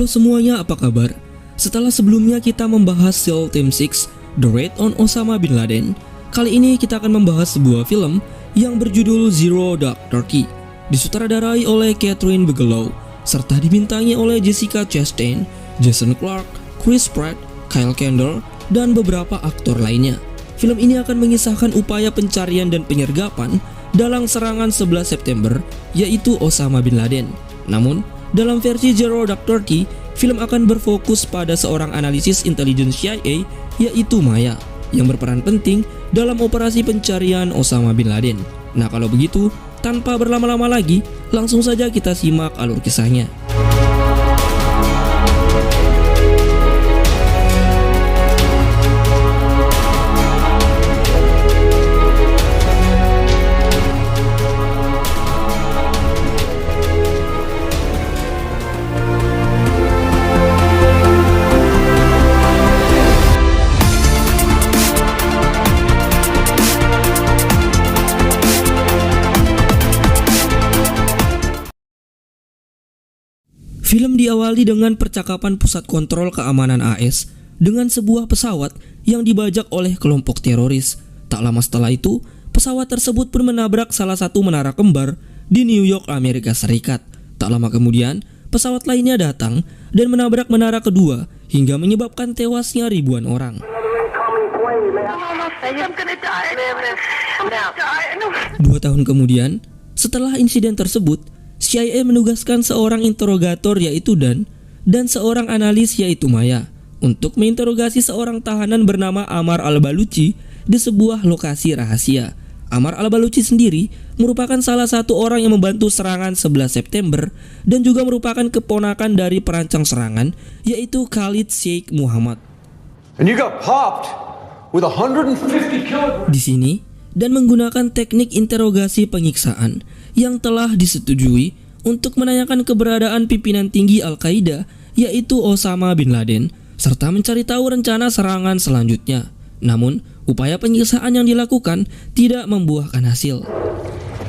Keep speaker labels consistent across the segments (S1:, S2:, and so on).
S1: Halo semuanya, apa kabar? Setelah sebelumnya kita membahas SEAL Team 6, The Raid on Osama Bin Laden, kali ini kita akan membahas sebuah film yang berjudul Zero Dark Thirty, disutradarai oleh Catherine Bigelow, serta dibintangi oleh Jessica Chastain, Jason Clarke, Chris Pratt, Kyle Chandler, dan beberapa aktor lainnya. Film ini akan mengisahkan upaya pencarian dan penyergapan dalam serangan 11 September, yaitu Osama Bin Laden. Namun, dalam versi Zero Dark Thirty, film akan berfokus pada seorang analisis intelijen CIA, yaitu Maya, yang berperan penting dalam operasi pencarian Osama Bin Laden. Nah, kalau begitu, tanpa berlama-lama lagi, langsung saja kita simak alur kisahnya. Film diawali dengan percakapan pusat kontrol keamanan AS dengan sebuah pesawat yang dibajak oleh kelompok teroris. Tak lama setelah itu, pesawat tersebut pun menabrak salah satu menara kembar di New York, Amerika Serikat. Tak lama kemudian, pesawat lainnya datang dan menabrak menara kedua hingga menyebabkan tewasnya ribuan orang. 2 tahun kemudian, setelah insiden tersebut, CIA menugaskan seorang interrogator yaitu Dan seorang analis yaitu Maya untuk menginterogasi seorang tahanan bernama Ammar al-Baluchi di sebuah lokasi rahasia. Ammar al-Baluchi sendiri merupakan salah satu orang yang membantu serangan 11 September dan juga merupakan keponakan dari perancang serangan yaitu Khalid Sheikh Mohammed.
S2: And you got popped with 150 kilograms.
S1: Di sini, Dan menggunakan teknik interogasi penyiksaan yang telah disetujui untuk menanyakan keberadaan pimpinan tinggi Al-Qaeda yaitu Osama Bin Laden serta mencari tahu rencana serangan selanjutnya. Namun, upaya penyiksaan yang dilakukan tidak membuahkan hasil.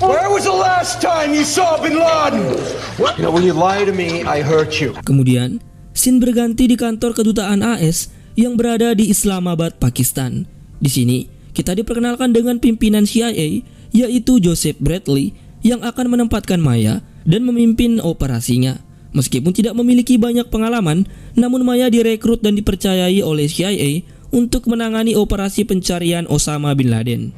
S2: Where was the last time you saw Bin Laden? You know, when you lie to me, I hurt you.
S1: Kemudian, scene berganti di kantor kedutaan AS yang berada di Islamabad, Pakistan. Di sini, kita diperkenalkan dengan pimpinan CIA yaitu Joseph Bradley yang akan menempatkan Maya dan memimpin operasinya. Meskipun tidak memiliki banyak pengalaman, namun Maya direkrut dan dipercayai oleh CIA untuk menangani operasi pencarian Osama Bin Laden.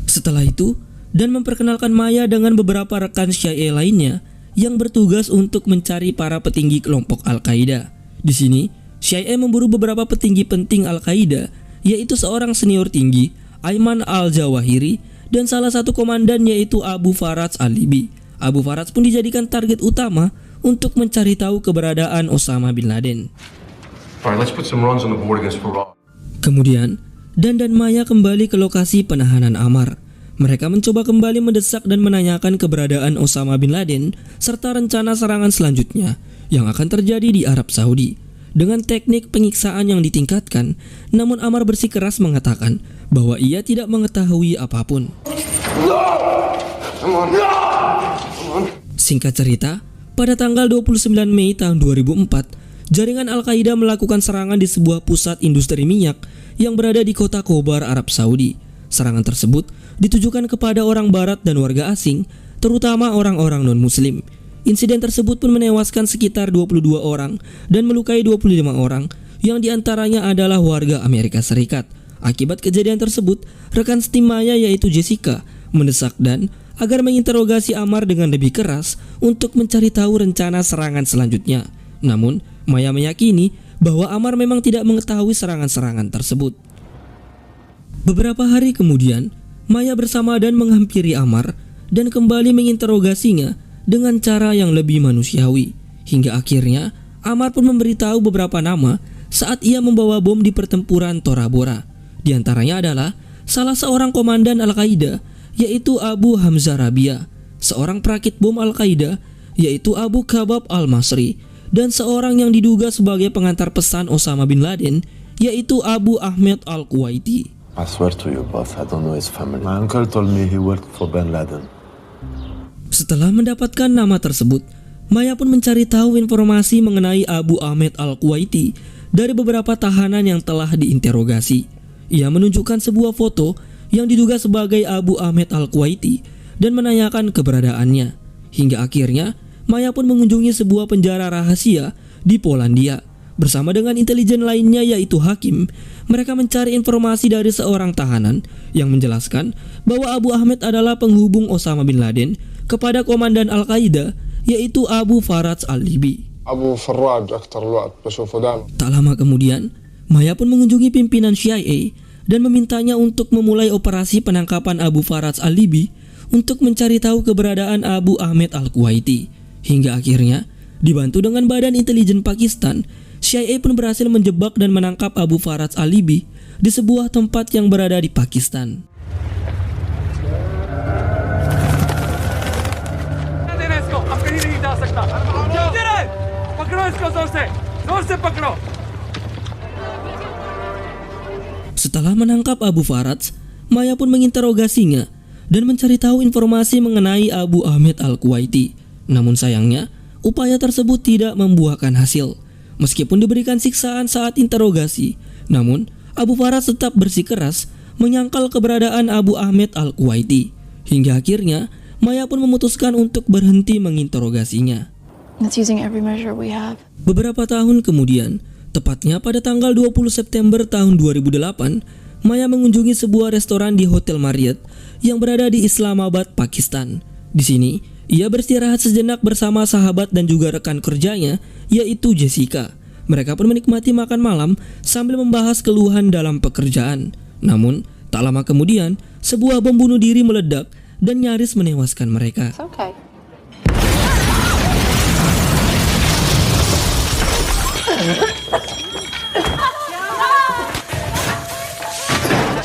S1: Setelah itu, Dan memperkenalkan Maya dengan beberapa rekan CIA lainnya yang bertugas untuk mencari para petinggi kelompok Al-Qaeda. Di sini, CIA memburu beberapa petinggi penting Al-Qaeda, yaitu seorang senior tinggi, Ayman al-Zawahiri, dan salah satu komandan yaitu Abu Faraj al-Libi. Abu Faraj pun dijadikan target utama untuk mencari tahu keberadaan Osama Bin Laden. Kemudian, Dan Maya kembali ke lokasi penahanan Ammar. Mereka mencoba kembali mendesak dan menanyakan keberadaan Osama Bin Laden serta rencana serangan selanjutnya yang akan terjadi di Arab Saudi. Dengan teknik penyiksaan yang ditingkatkan, namun Ammar bersikeras mengatakan bahwa ia tidak mengetahui apapun. Singkat cerita, pada tanggal 29 Mei tahun 2004, jaringan Al-Qaeda melakukan serangan di sebuah pusat industri minyak yang berada di kota Khobar, Arab Saudi. Serangan tersebut ditujukan kepada orang barat dan warga asing, terutama orang-orang non-muslim. Insiden tersebut pun menewaskan sekitar 22 orang dan melukai 25 orang yang diantaranya adalah warga Amerika Serikat. Akibat kejadian tersebut, rekan setim Maya yaitu Jessica mendesak Dan agar menginterogasi Ammar dengan lebih keras untuk mencari tahu rencana serangan selanjutnya. Namun, Maya meyakini bahwa Ammar memang tidak mengetahui serangan-serangan tersebut. Beberapa hari kemudian, Maya bersama Dan menghampiri Ammar dan kembali menginterogasinya dengan cara yang lebih manusiawi. Hingga akhirnya Ammar pun memberitahu beberapa nama saat ia membawa bom di pertempuran Tora Bora. Di antaranya adalah salah seorang komandan Al-Qaeda yaitu Abu Hamzah Rabia, seorang perakit bom Al-Qaeda yaitu Abu Khabab al-Masri, dan seorang yang diduga sebagai pengantar pesan Osama Bin Laden yaitu Abu Ahmed al-Kuwaiti.
S3: I swear to you both, I don't know his family. My uncle told me he worked for Bin Laden.
S1: Setelah mendapatkan nama tersebut, Maya pun mencari tahu informasi mengenai Abu Ahmed Al-Kuwaiti dari beberapa tahanan yang telah diinterogasi. Ia menunjukkan sebuah foto yang diduga sebagai Abu Ahmed Al-Kuwaiti dan menanyakan keberadaannya. Hingga akhirnya Maya pun mengunjungi sebuah penjara rahasia di Polandia. Bersama dengan intelijen lainnya yaitu Hakim, mereka mencari informasi dari seorang tahanan yang menjelaskan bahwa Abu Ahmed adalah penghubung Osama bin Laden kepada komandan Al-Qaeda yaitu Abu Faraj Al-Libi.
S4: أبو فراج أكثر الوقت بشوفه دائما.
S1: Tak lama kemudian, Maya pun mengunjungi pimpinan CIA dan memintanya untuk memulai operasi penangkapan Abu Faraj Al-Libi untuk mencari tahu keberadaan Abu Ahmed Al-Kuwaiti. Hingga akhirnya, dibantu dengan Badan Intelijen Pakistan, CIA pun berhasil menjebak dan menangkap Abu Faraj Al-Libi di sebuah tempat yang berada di Pakistan. Setelah menangkap Abu Faraj, Maya pun menginterogasinya dan mencari tahu informasi mengenai Abu Ahmed Al-Kuwaiti. Namun sayangnya, upaya tersebut tidak membuahkan hasil. Meskipun diberikan siksaan saat interogasi, namun Abu Faraj tetap bersikeras menyangkal keberadaan Abu Ahmed Al-Kuwaiti. Hingga akhirnya, Maya pun memutuskan untuk berhenti menginterogasinya.
S5: It's using every measure we have.
S1: Beberapa tahun kemudian, tepatnya pada tanggal 20 September tahun 2008, Maya mengunjungi sebuah restoran di Hotel Marriott yang berada di Islamabad, Pakistan. Di sini, ia beristirahat sejenak bersama sahabat dan juga rekan kerjanya, yaitu Jessica. Mereka pun menikmati makan malam sambil membahas keluhan dalam pekerjaan. Namun, tak lama kemudian, sebuah bom bunuh diri meledak dan nyaris menewaskan mereka.
S5: It's okay.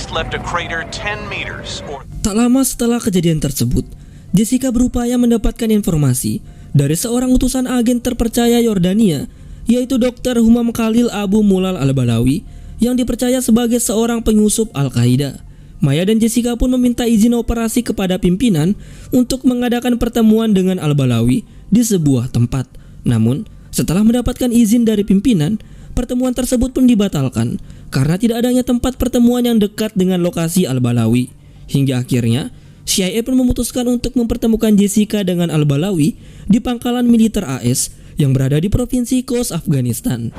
S6: Left a crater 10 meters or
S1: Tak lama setelah kejadian tersebut, Jessica berupaya mendapatkan informasi dari seorang utusan agen terpercaya Yordania, yaitu Dr. Humam Khalil Abu Mulal Al-Balawi, yang dipercaya sebagai seorang penyusup Al-Qaeda. Maya dan Jessica pun meminta izin operasi kepada pimpinan untuk mengadakan pertemuan dengan Al-Balawi di sebuah tempat. Namun, setelah mendapatkan izin dari pimpinan, pertemuan tersebut pun dibatalkan karena tidak adanya tempat pertemuan yang dekat dengan lokasi Al-Balawi. Hingga akhirnya, CIA pun memutuskan untuk mempertemukan Jessica dengan Al-Balawi di pangkalan militer AS yang berada di provinsi Khost, Afghanistan.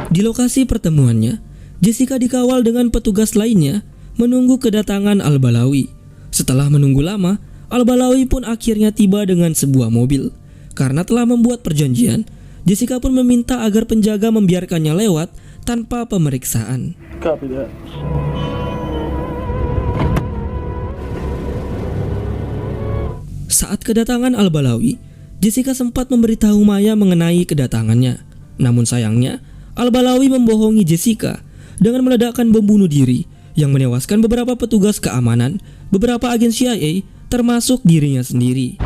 S1: Di lokasi pertemuannya, Jessica dikawal dengan petugas lainnya menunggu kedatangan Al-Balawi. Setelah menunggu lama, Al-Balawi pun akhirnya tiba dengan sebuah mobil. Karena telah membuat perjanjian, Jessica pun meminta agar penjaga membiarkannya lewat tanpa pemeriksaan. Saat kedatangan Al-Balawi, Jessica sempat memberitahu Maya mengenai kedatangannya. Namun sayangnya, Al-Balawi membohongi Jessica dengan meledakkan bom bunuh diri yang menewaskan beberapa petugas keamanan, beberapa agen CIA, termasuk dirinya sendiri.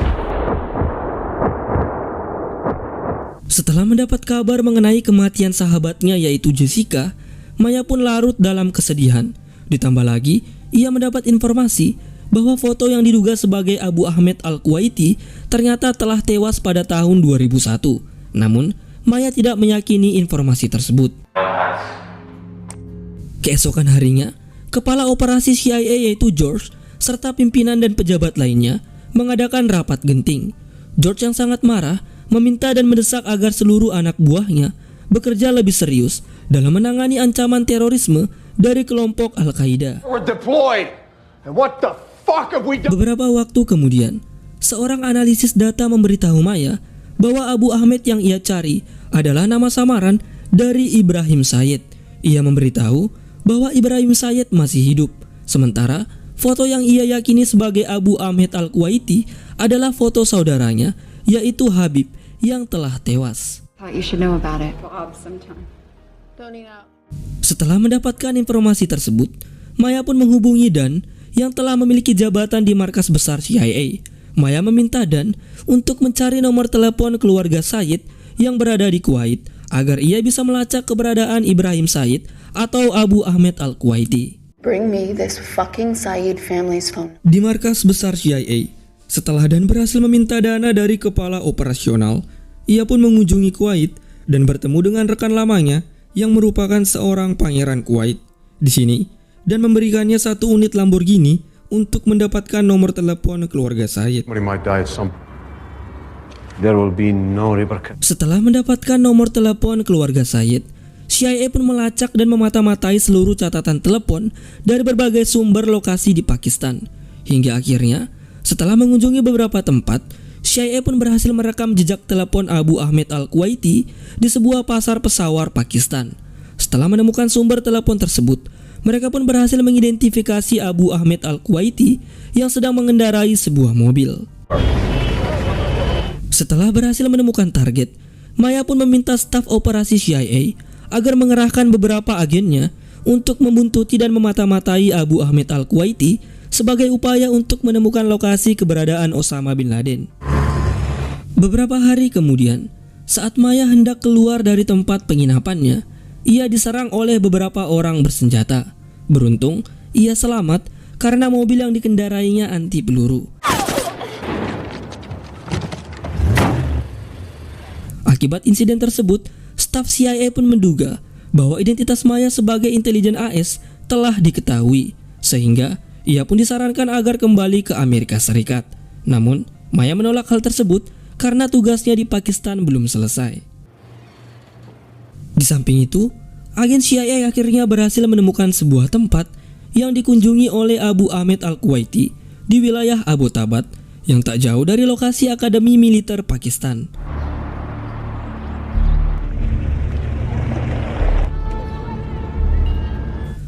S1: Setelah mendapat kabar mengenai kematian sahabatnya yaitu Jessica, Maya pun larut dalam kesedihan. Ditambah lagi, ia mendapat informasi bahwa foto yang diduga sebagai Abu Ahmed Al-Kuwaiti ternyata telah tewas pada tahun 2001. Namun, Maya tidak meyakini informasi tersebut. Keesokan harinya, Kepala Operasi CIA yaitu George serta pimpinan dan pejabat lainnya mengadakan rapat genting. George yang sangat marah meminta dan mendesak agar seluruh anak buahnya bekerja lebih serius dalam menangani ancaman terorisme dari kelompok Al-Qaeda.
S2: We're deployed. And what the fuck have we done?
S1: Beberapa waktu kemudian, seorang analisis data memberitahu Maya bahwa Abu Ahmed yang ia cari adalah nama samaran dari Ibrahim Said. Ia memberitahu bahwa Ibrahim Said masih hidup, sementara foto yang ia yakini sebagai Abu Ahmed Al-Kuwaiti adalah foto saudaranya, yaitu Habib, yang telah tewas.
S5: You should know about it.
S1: Setelah mendapatkan informasi tersebut, Maya pun menghubungi Dan yang telah memiliki jabatan di markas besar CIA. Maya meminta Dan untuk mencari nomor telepon keluarga Said yang berada di Kuwait agar ia bisa melacak keberadaan Ibrahim Said atau Abu Ahmed Al-Kuwaiti.
S5: Bring me this fucking Saeed family's phone.
S1: Di markas besar CIA, Setelah Dan berhasil meminta dana dari kepala operasional, ia pun mengunjungi Kuwait dan bertemu dengan rekan lamanya yang merupakan seorang pangeran Kuwait. Di sini, Dan memberikannya 1 unit Lamborghini untuk mendapatkan nomor telepon keluarga Said.
S3: Somebody might die at some. There will be no repercussions.
S1: Setelah mendapatkan nomor telepon keluarga Said, CIA pun melacak dan memata-matai seluruh catatan telepon dari berbagai sumber lokasi di Pakistan. Hingga akhirnya, setelah mengunjungi beberapa tempat, CIA pun berhasil merekam jejak telepon Abu Ahmed Al-Kuwaiti di sebuah pasar pesawar Pakistan. Setelah menemukan sumber telepon tersebut, mereka pun berhasil mengidentifikasi Abu Ahmed Al-Kuwaiti yang sedang mengendarai sebuah mobil. Setelah berhasil menemukan target, Maya pun meminta staf operasi CIA agar mengerahkan beberapa agennya untuk membuntuti dan memata-matai Abu Ahmed Al-Kuwaiti sebagai upaya untuk menemukan lokasi keberadaan Osama bin Laden. Beberapa hari kemudian, saat Maya hendak keluar dari tempat penginapannya, ia diserang oleh beberapa orang bersenjata. Beruntung, ia selamat karena mobil yang dikendarainya anti peluru. Akibat insiden tersebut, staf CIA pun menduga bahwa identitas Maya sebagai intelijen AS telah diketahui, sehingga ia pun disarankan agar kembali ke Amerika Serikat. Namun, Maya menolak hal tersebut karena tugasnya di Pakistan belum selesai. Di samping itu, agen CIA akhirnya berhasil menemukan sebuah tempat yang dikunjungi oleh Abu Ahmed Al-Kuwaiti di wilayah Abbottabad yang tak jauh dari lokasi Akademi Militer Pakistan.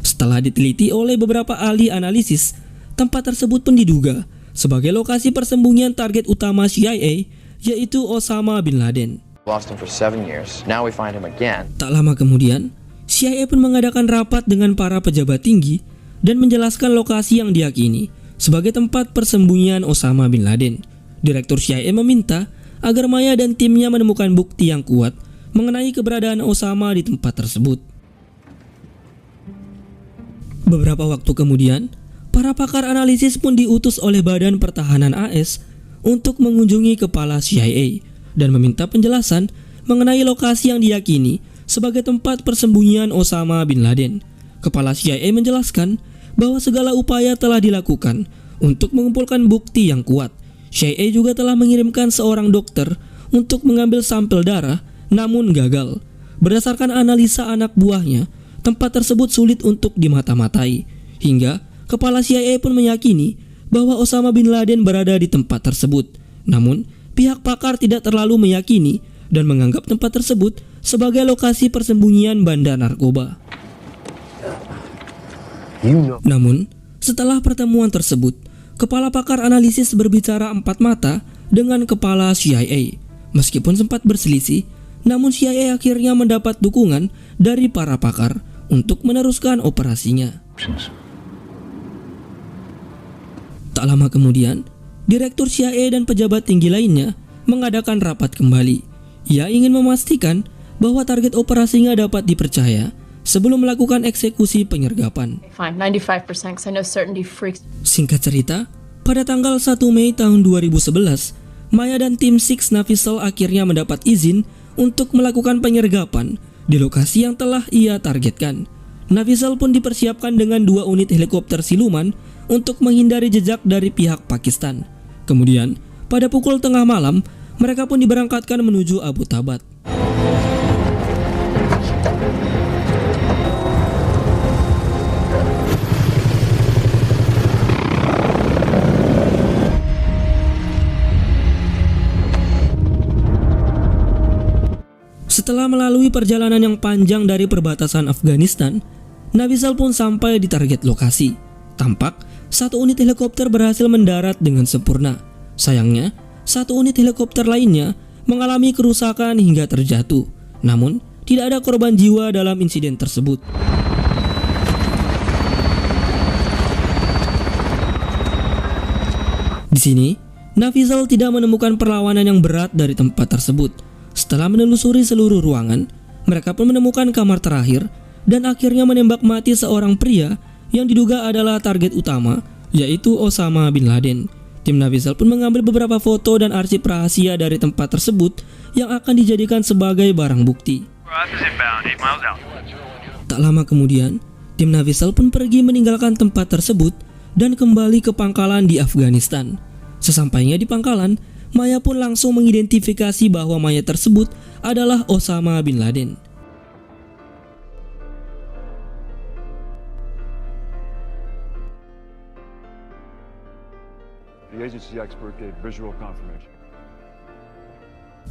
S1: Setelah diteliti oleh beberapa ahli analisis, tempat tersebut pun diduga sebagai lokasi persembunyian target utama CIA, yaitu Osama bin Laden.
S7: Lost him for 7 years. Now we find him again.
S1: Tak lama kemudian, CIA pun mengadakan rapat dengan para pejabat tinggi dan menjelaskan lokasi yang diyakini sebagai tempat persembunyian Osama bin Laden. Direktur CIA meminta agar Maya dan timnya menemukan bukti yang kuat mengenai keberadaan Osama di tempat tersebut. Beberapa waktu kemudian, para pakar analisis pun diutus oleh Badan Pertahanan AS untuk mengunjungi kepala CIA dan meminta penjelasan mengenai lokasi yang diyakini sebagai tempat persembunyian Osama bin Laden. Kepala CIA menjelaskan bahwa segala upaya telah dilakukan untuk mengumpulkan bukti yang kuat. CIA juga telah mengirimkan seorang dokter untuk mengambil sampel darah, namun gagal. Berdasarkan analisa anak buahnya, tempat tersebut sulit untuk dimata-matai, hingga kepala CIA pun meyakini bahwa Osama bin Laden berada di tempat tersebut. Namun, pihak pakar tidak terlalu meyakini dan menganggap tempat tersebut sebagai lokasi persembunyian bandar narkoba. Namun, setelah pertemuan tersebut, kepala pakar analisis berbicara empat mata dengan kepala CIA. Meskipun sempat berselisih, namun CIA akhirnya mendapat dukungan dari para pakar untuk meneruskan operasinya. Tak lama kemudian, Direktur CIA dan pejabat tinggi lainnya mengadakan rapat kembali. Ia ingin memastikan bahwa target operasinya dapat dipercaya sebelum melakukan eksekusi penyergapan.
S5: Fine, 95% because I know certainty freaks.
S1: Singkat cerita, pada tanggal 1 Mei tahun 2011, Maya dan tim Six Navysel akhirnya mendapat izin untuk melakukan penyergapan di lokasi yang telah ia targetkan. Navysel pun dipersiapkan dengan 2 unit helikopter siluman untuk menghindari jejak dari pihak Pakistan. Kemudian, pada pukul tengah malam, mereka pun diberangkatkan menuju Abbottabad. Setelah melalui perjalanan yang panjang dari perbatasan Afghanistan, Navysel pun sampai di target lokasi. Tampak, 1 unit helikopter berhasil mendarat dengan sempurna. Sayangnya, 1 unit helikopter lainnya mengalami kerusakan hingga terjatuh. Namun, tidak ada korban jiwa dalam insiden tersebut. Di sini, Navysel tidak menemukan perlawanan yang berat dari tempat tersebut. Setelah menelusuri seluruh ruangan, mereka pun menemukan kamar terakhir dan akhirnya menembak mati seorang pria yang diduga adalah target utama, yaitu Osama bin Laden. Tim Navisal pun mengambil beberapa foto dan arsip rahasia dari tempat tersebut yang akan dijadikan sebagai barang bukti. Tak lama kemudian, tim Navisal pun pergi meninggalkan tempat tersebut dan kembali ke pangkalan di Afghanistan. Sesampainya di pangkalan, Maya pun langsung mengidentifikasi bahwa mayat tersebut adalah Osama bin Laden.
S3: The agency expert gave visual confirmation.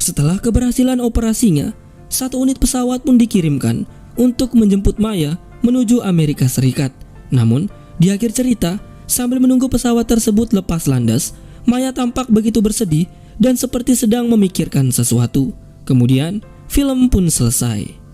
S1: Setelah keberhasilan operasinya, satu unit pesawat pun dikirimkan untuk menjemput Maya menuju Amerika Serikat. Namun, di akhir cerita, sambil menunggu pesawat tersebut lepas landas, Maya tampak begitu bersedih dan seperti sedang memikirkan sesuatu. Kemudian, film pun selesai.